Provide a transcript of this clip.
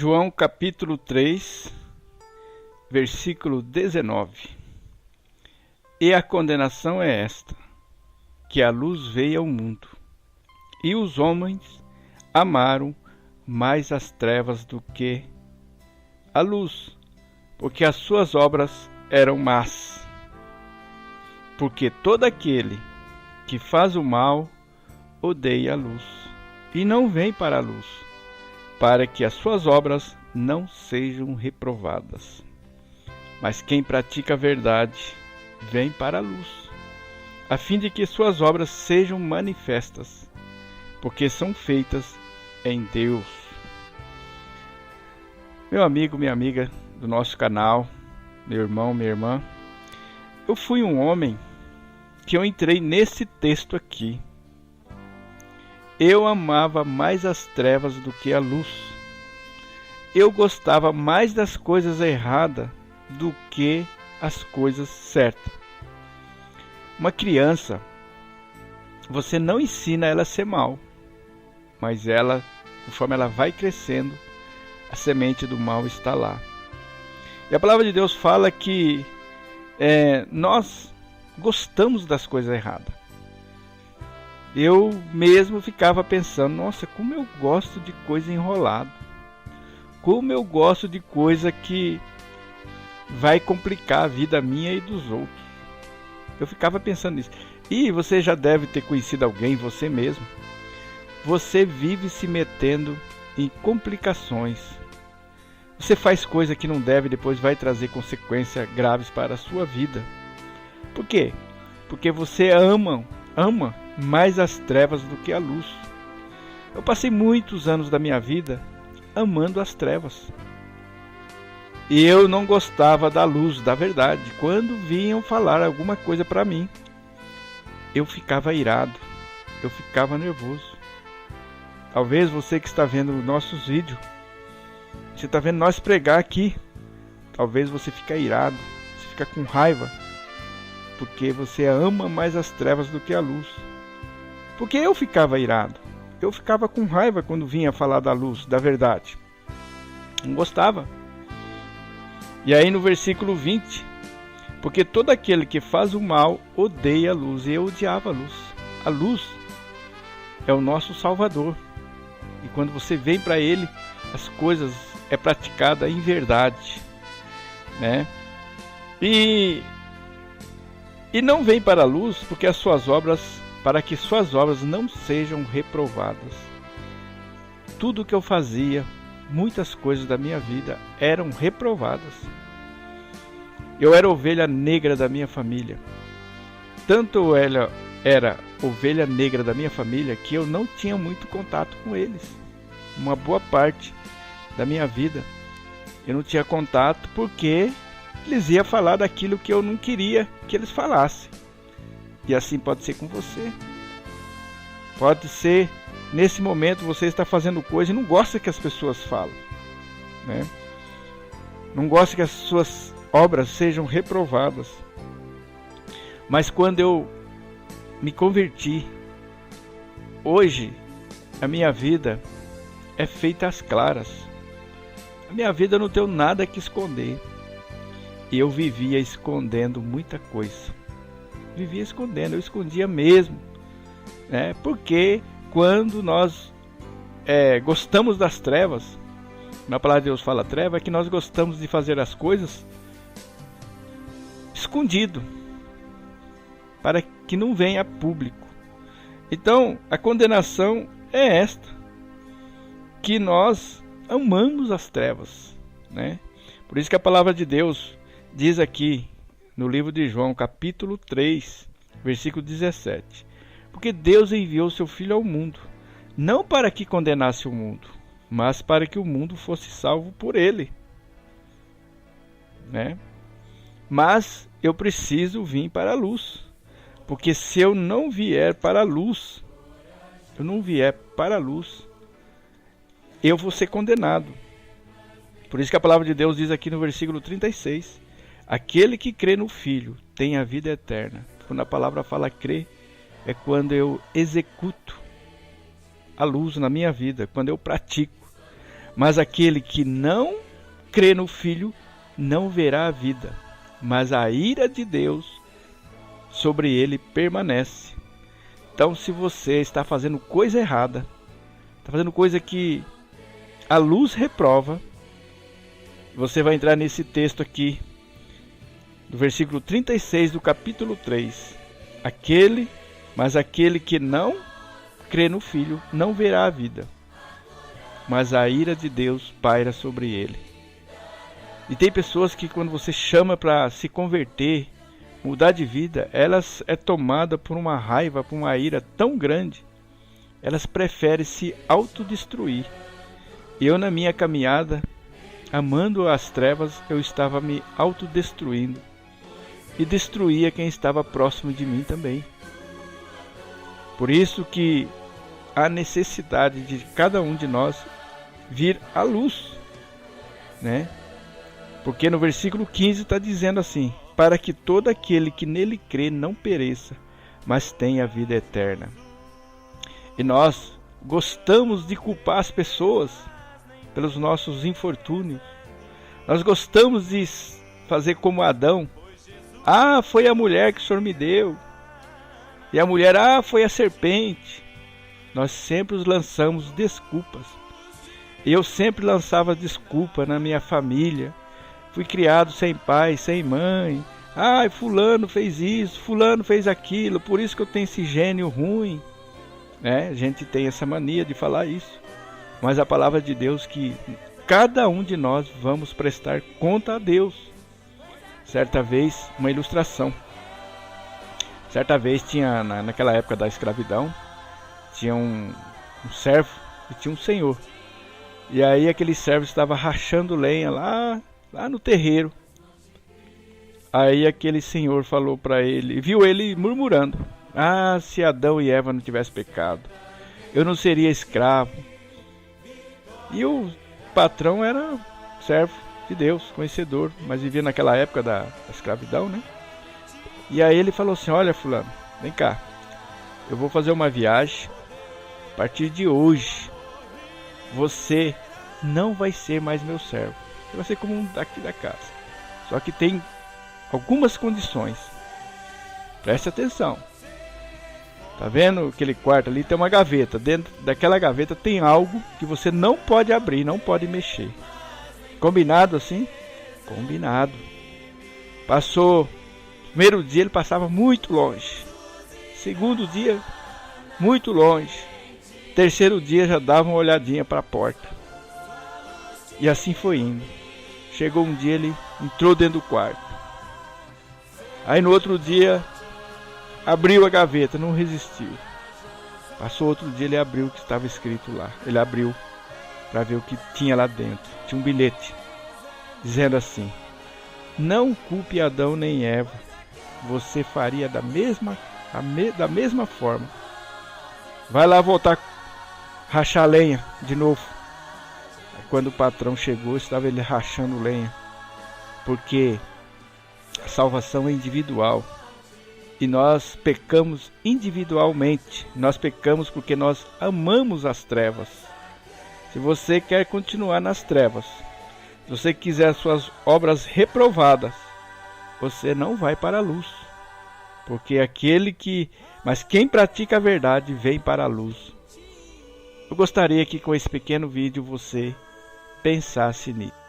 João capítulo 3, versículo 19. E a condenação é esta, que a luz veio ao mundo, e os homens amaram mais as trevas do que a luz, porque as suas obras eram más. Porque todo aquele que faz o mal odeia a luz, e não vem para a luz, para que as suas obras não sejam reprovadas. Mas quem pratica a verdade vem para a luz, a fim de que suas obras sejam manifestas, porque são feitas em Deus. Meu amigo, minha amiga do nosso canal, meu irmão, minha irmã, eu fui um homem que eu entrei nesse texto aqui. Eu amava mais as trevas do que a luz. Eu gostava mais das coisas erradas do que as coisas certas. Uma criança, você não ensina ela a ser mal, mas ela, conforme ela vai crescendo, a semente do mal está lá. E a palavra de Deus fala que nós gostamos das coisas erradas. Eu mesmo ficava pensando, nossa, como eu gosto de coisa enrolada. Como eu gosto de coisa que vai complicar a vida minha e dos outros. Eu ficava pensando nisso. E você já deve ter conhecido alguém, você mesmo. Você vive se metendo em complicações. Você faz coisa que não deve, depois vai trazer consequências graves para a sua vida. Por quê? Porque você ama mais as trevas do que a luz. Eu passei muitos anos da minha vida amando as trevas. E eu não gostava da luz, da verdade. Quando vinham falar alguma coisa para mim, eu ficava irado, eu ficava nervoso. Talvez você que está vendo nossos vídeos, você está vendo nós pregar aqui, talvez você fique irado, você fica com raiva, porque você ama mais as trevas do que a luz. Porque eu ficava irado, eu ficava com raiva quando vinha falar da luz, da verdade. Não gostava. E aí no versículo 20, porque todo aquele que faz o mal odeia a luz, e eu odiava a luz. A luz é o nosso Salvador. E quando você vem para Ele, as coisas é praticada em verdade, né? E não vem para a luz porque as suas obras, para que suas obras não sejam reprovadas. Tudo que eu fazia, muitas coisas da minha vida eram reprovadas. Eu era ovelha negra da minha família. Tanto ela era ovelha negra da minha família que eu não tinha muito contato com eles. Uma boa parte da minha vida eu não tinha contato porque eles iam falar daquilo que eu não queria que eles falassem. E assim pode ser com você. Pode ser, nesse momento você está fazendo coisa e não gosta que as pessoas falem, né? Não gosta que as suas obras sejam reprovadas. Mas quando eu me converti, hoje a minha vida é feita às claras. A minha vida eu não tenho nada que esconder. E eu vivia escondendo muita coisa. Vivia escondendo, eu escondia mesmo, né? Porque quando nós gostamos das trevas, na palavra de Deus fala treva, é que nós gostamos de fazer as coisas escondido, para que não venha a público. Então a condenação é esta, que nós amamos as trevas, né? Por isso que a palavra de Deus diz aqui no livro de João, capítulo 3, versículo 17. Porque Deus enviou seu Filho ao mundo, não para que condenasse o mundo, mas para que o mundo fosse salvo por ele, né? Mas eu preciso vir para a luz, porque se eu não vier para a luz, eu vou ser condenado. Por isso que a palavra de Deus diz aqui no versículo 36, aquele que crê no Filho tem a vida eterna. Quando a palavra fala crer, é quando eu executo a luz na minha vida, quando eu pratico. Mas aquele que não crê no Filho não verá a vida, mas a ira de Deus sobre ele permanece. Então, se você está fazendo coisa errada, está fazendo coisa que a luz reprova, você vai entrar nesse texto aqui, do versículo 36 do capítulo 3. Mas aquele que não crê no Filho não verá a vida, mas a ira de Deus paira sobre ele. E tem pessoas que quando você chama para se converter, mudar de vida, elas é tomada por uma raiva, por uma ira tão grande, elas preferem se autodestruir. Eu, na minha caminhada, amando as trevas, eu estava me autodestruindo e destruía quem estava próximo de mim também. Por isso que há necessidade de cada um de nós vir à luz, né? Porque no versículo 15 está dizendo assim: para que todo aquele que nele crê não pereça, mas tenha a vida eterna. E nós gostamos de culpar as pessoas pelos nossos infortúnios. Nós gostamos de fazer como Adão. Ah, foi a mulher que o Senhor me deu. E a mulher, foi a serpente. Nós sempre os lançamos desculpas. Eu sempre lançava desculpa na minha família. Fui criado sem pai, sem mãe. Fulano fez isso, fulano fez aquilo, por isso que eu tenho esse gênio ruim. A gente tem essa mania de falar isso. Mas a palavra de Deus que cada um de nós vamos prestar conta a Deus. Certa vez, uma ilustração. Certa vez tinha, naquela época da escravidão, tinha um servo e tinha um senhor. E aí aquele servo estava rachando lenha lá no terreiro. Aí aquele senhor falou para ele, viu ele murmurando: se Adão e Eva não tivessem pecado, eu não seria escravo. E o patrão era servo de Deus, conhecedor, mas vivia naquela época da escravidão, né? E aí ele falou assim: olha, fulano, vem cá, eu vou fazer uma viagem. A partir de hoje, você não vai ser mais meu servo. Você vai ser como um daqui da casa. Só que tem algumas condições. Preste atenção. Tá vendo aquele quarto ali? Tem uma gaveta. Dentro daquela gaveta tem algo que você não pode abrir, não pode mexer. Combinado assim? Combinado. Passou. Primeiro dia ele passava muito longe. Segundo dia, muito longe. Terceiro dia já dava uma olhadinha para a porta. E assim foi indo. Chegou um dia, ele entrou dentro do quarto. Aí no outro dia, abriu a gaveta, não resistiu. Passou outro dia, ele abriu o que estava escrito lá. Ele abriu para ver o que tinha lá dentro. Tinha um bilhete dizendo assim: não culpe Adão nem Eva. Você faria da mesma forma. Vai lá voltar rachar lenha de novo. Quando o patrão chegou, estava ele rachando lenha. Porque a salvação é individual. E nós pecamos individualmente. Nós pecamos porque nós amamos as trevas. Se você quer continuar nas trevas, se você quiser as suas obras reprovadas, você não vai para a luz. Porque mas quem pratica a verdade vem para a luz. Eu gostaria que com esse pequeno vídeo você pensasse nisso.